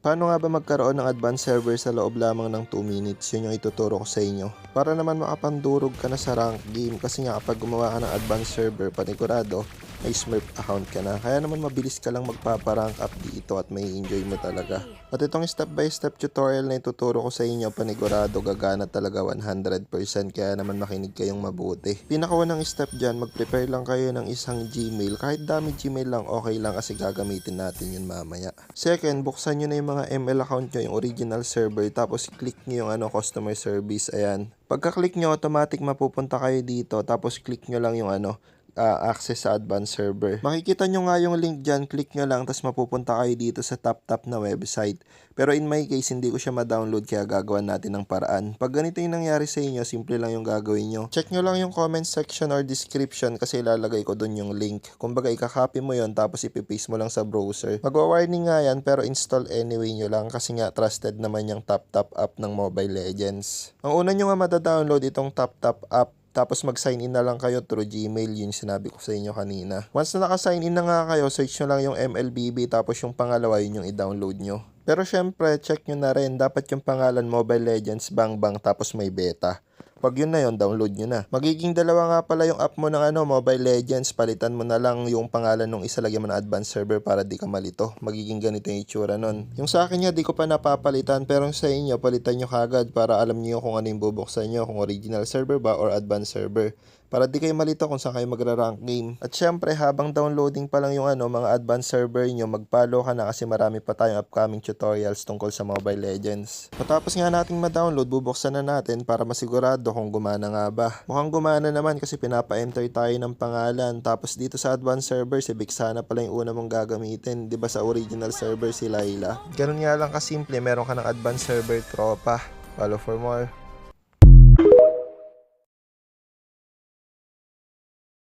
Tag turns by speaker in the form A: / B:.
A: Paano nga ba magkaroon ng advanced server sa loob lamang ng 2 minutes? Yun yung ituturo ko sa inyo. Para naman makapandurog ka na sa rank game kasi nga kapag gumawa ka ng advanced server, panigurado, may Smurf account ka na. Kaya naman mabilis ka lang magpaparank up dito at may enjoy mo talaga. At itong step by step tutorial na ituturo ko sa inyo, panigurado gagana talaga 100%. Kaya naman makinig kayong mabuti. Pinakaunang step dyan, mag-prepare lang kayo ng isang Gmail. Kahit dami Gmail lang, okay lang kasi gagamitin natin yun mamaya. Second, buksan nyo na yung mga ML account nyo, yung original server, tapos click nyo yung customer service. Ayan. Pagka-click nyo, automatic mapupunta kayo dito, tapos click nyo lang yung access sa advanced server. Makikita nyo nga yung link dyan, click nyo lang, tapos mapupunta kayo dito sa top na website. Pero in my case, hindi ko siya ma-download kaya gagawan natin ng paraan. Pag ganito yung nangyari sa inyo, simple lang yung gagawin nyo. Check nyo lang yung comment section or description kasi ilalagay ko dun yung link. Kumbaga, ika-copy mo yon tapos ipipaste mo lang sa browser. Magwa-warning nga yan pero install anyway nyo lang kasi nga trusted naman yung top app ng Mobile Legends. Ang una nyo nga madadownload itong top app. Tapos mag-sign in na lang kayo through Gmail, yun sinabi ko sa inyo kanina. Once na naka-sign in na nga kayo, search nyo lang yung MLBB tapos yung pangalawa yun yung i-download nyo. Pero syempre, check nyo na rin, dapat yung pangalan Mobile Legends Bang Bang tapos may beta. Pag yun na yun, download nyo na. Magiging dalawa nga pala yung app mo ng Mobile Legends. Palitan mo na lang yung pangalan nung isa, lagyan mo na advanced server para di ka malito. Magiging ganito yung itsura nun. Yung sa akin nga, di ko pa napapalitan. Pero sa inyo, palitan nyo kagad para alam nyo kung ano yung bubuksan nyo. Kung original server ba or advanced server. Para di kayo malito kung saan kayo magra-rank game. At syempre, habang downloading pa lang yung mga advanced server nyo, mag-follow ka na kasi marami pa tayong upcoming tutorials tungkol sa Mobile Legends. Matapos nga nating ma-download, bubuksan na natin para masigurado kung gumana nga ba. Mukhang gumana naman kasi pinapa-enter tayo ng pangalan. Tapos dito sa advanced server, si Vixana pala yung una mong gagamitin. Diba sa original server si Layla? Ganun nga lang kasimple, meron ka ng advanced server tropa. Follow for more.